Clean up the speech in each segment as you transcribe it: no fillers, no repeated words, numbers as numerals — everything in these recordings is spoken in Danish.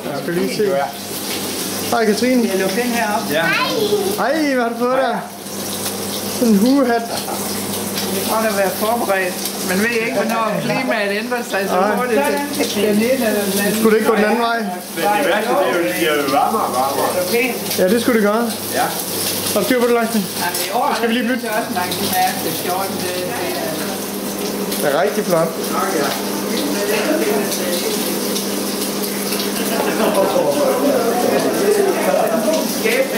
Jeg skal lige se. Hej Katrine. Jeg lukker den her op. Ja. Hej, hvad har du fået der? Sådan en huehat. Det må da være forberedt. Man ved ikke, hvornår klimaet ændrer sig så hurtigt. Skulle det ikke gå den anden vej? Men det værste, det er jo, det bliver jo varmere og varmere. Ja, det skulle det gøre. Ja. Har du styr på det, Laksen? I år Skal vi lige bytte? Det er også mange mærke til skjorten. Det er rigtig flot.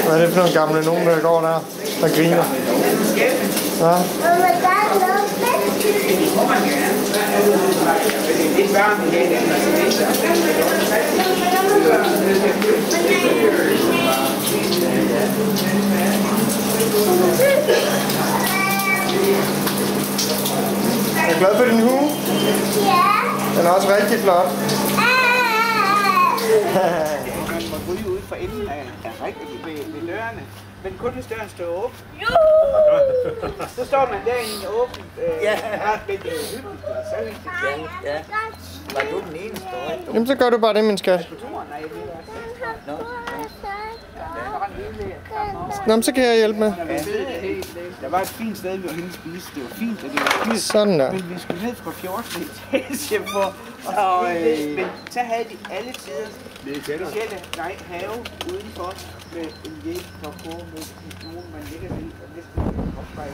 Hvad er det for nogle gamle nogen, der går der og griner? Ja. Er du glad for din hue? Ja. Den er også rigtig flot. Man må ryge ud for enden af rigtig ved dørene. Men kun hvis døren står åben. Så står man der i en åben. Ja. Det er hyggeligt. Ja. Var du den eneste? Jamen så gør du bare det, min skat. Nå, men så kan jeg hjælpe med. Der var et fint sted, vi var henne spise. Det var fint, og det var fint. Sådan der. Men vi skulle ned fra 14. etage på. Men så havde de alle tider specielle have udenfor med en hjælp for at gå med nogen, man ligger ved og næsten opspejler.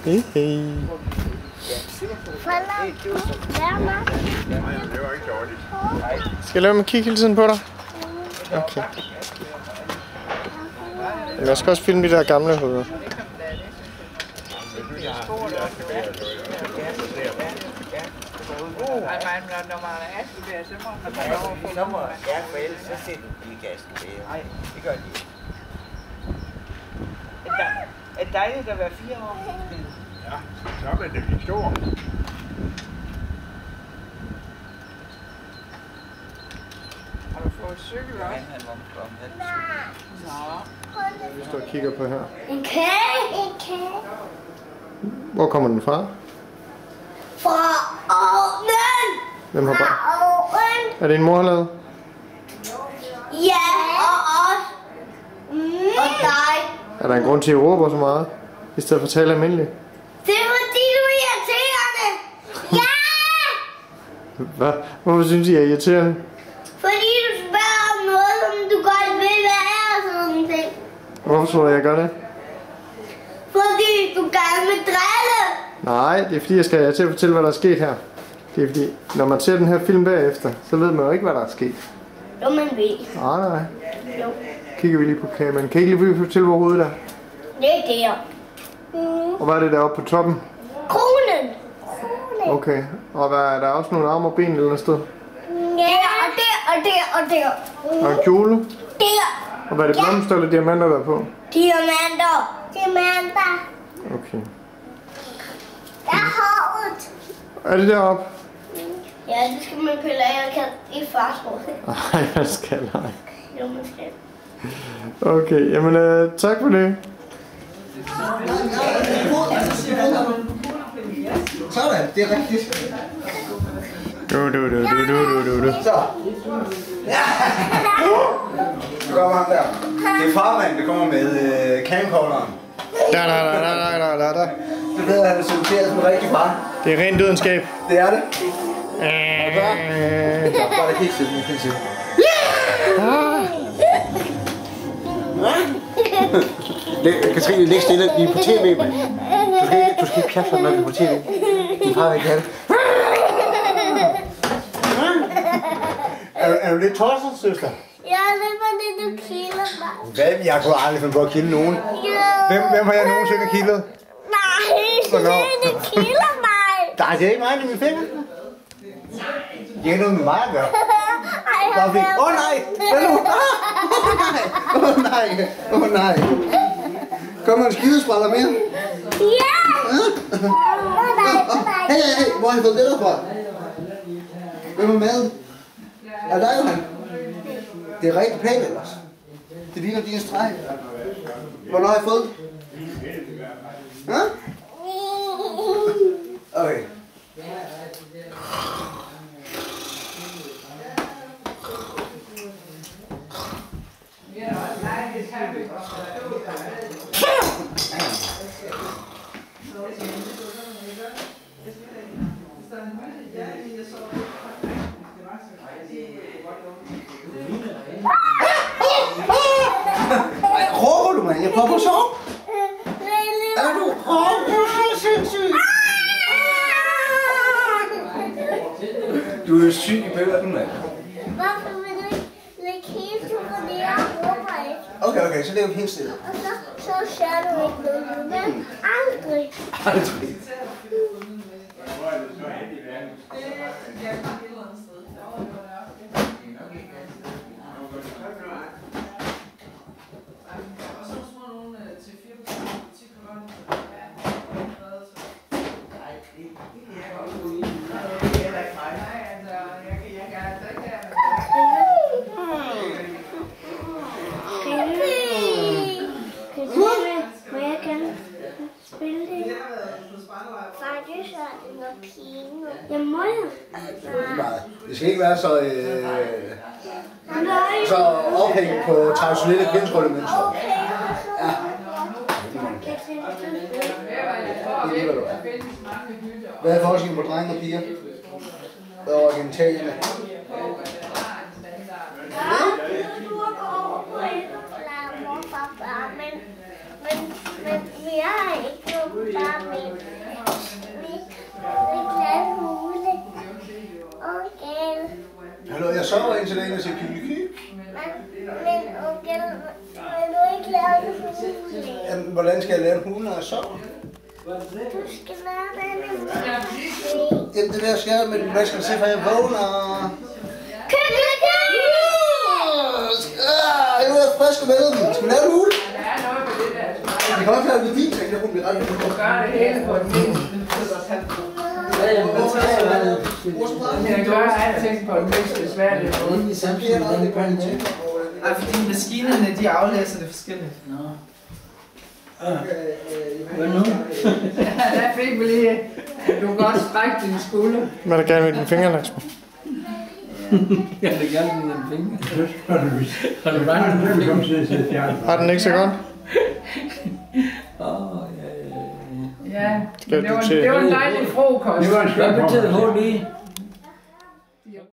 Hej, hej. Det var ikke dårligt. Skal jeg lade mig kigge hele tiden på dig? Okay. Jeg skal også filme de der gamle hoveder. Så må jeg for ellers så ser du ikke gasken. Nej, det gør de ikke. Er det dejligt at være 4 år? Ja, så er man det lidt stor. Har du fået cykel også? Vi står og kigger på her. En kage. Hvor kommer den fra? Fra ovnen. Hvem har bare? Fra ovnen. Er det en mor har lavet? Ja, og os. Og dig. Er der en grund til, at I råber så meget? I stedet for at tale almindeligt? Det er fordi du er irriterende. Ja! Hvad? Hvorfor synes I, jeg er irriterende? Fordi du spørger om noget, som du godt vil være og sådan nogle ting. Hvorfor tror du, jeg gør det? Fordi du gerne vil drille. Nej, det er fordi, jeg skal til at fortælle, hvad der er sket her. Det er fordi, når man ser den her film bagefter, så ved man jo ikke, hvad der er sket. Jo, man ved. Nej. Jo. Kigger vi lige på kameraen. Kan I ikke lige fortælle, hvor hovedet er? Det er der. Og hvad er det deroppe på toppen? Kronen. Okay. Og hvad, er der også nogle arme og ben eller noget sted? Ja, og der. Og en kjole? Der. Og hvad er det, blomster eller diamanter, der er på? Diamanter. Okay. Der er håret. Er det deroppe? Ja, det skal man pille af i fartråd. Nej, jeg skal ikke. Jo, man skal. Okay, jamen tak for det. Sådan, det er rigtigt. Du. Så. Ja. Så kommer ham der. Det er farmand, der kommer med camcorderen. Da. Så ved jeg, at han er sorteret som rigtig far. Det er ren dødenskab. Det er det. Bare det kigge til. Katrine, læg stille. Vi er på tv, mand. Du skal ikke pjaffe, når vi er på tv. Din far vil ikke have det. Er du lidt tosset, søster? Ja, det er fordi du kilder mig. Hvad? Jeg kunne aldrig finde på at kilde nogen. Hvem har jeg nogensinde kildet? Nej, det kilder mig. Nej, det er ikke mig, det er min finger. Det er noget med mig at gøre. Ej, Åh nej! Åh nej! Kommer en skidespræller mere? Ja! Hey, hvor har I fået det der fra? Hvem er med? Er dig, Johan? Det er rigtig pænt ellers. Det ligner din streg. Hvornår har I fået det? Hå? Okay. Hvor på så? Er du sindssyg? Du er syg i bøtten, mand. Hvorfor vil du ikke lægge hele turen i? Jeg håber ikke. Okay, så det er jo helt stille. Og så ser du ikke noget, men aldrig. Aldrig. Det skal ikke være så ophængt på traditionelle kvindetrollemønstre. Ja. Hvad er forskellen på drenge og piger? Og genitalierne? Men vi har ikke nogen bare med. Vi kan hule. Okay. Hallo, jeg sover indtil længe og siger kyliky. Men okay, vil du ikke lave det for hule? Jamen, hvordan skal jeg lave en hule, når jeg sover? Du skal lave det. Jamen, det der skal med, hvad skal jeg se, for jeg vågner? Kyliky! Jeg er frisk og med. Skal vi lave en hule? Vi kan også lave det din ting, der kunne blive ret vildt. Du gør det hele på en mindst. Jeg gør alting på en mindst besværlig måde. Nej, fordi maskinerne, de aflæser det forskelligt. Hvad nu? Ja, der fik vi lige. Du kan godt strække dine skulder. Hvad er der gerne med dine fingre, Laksman? Jeg vil gerne med dine fingre. Har du bare dine fingre? Har den ikke så godt? Ja, det var en dejlig frokost. Hvad betyder HLI?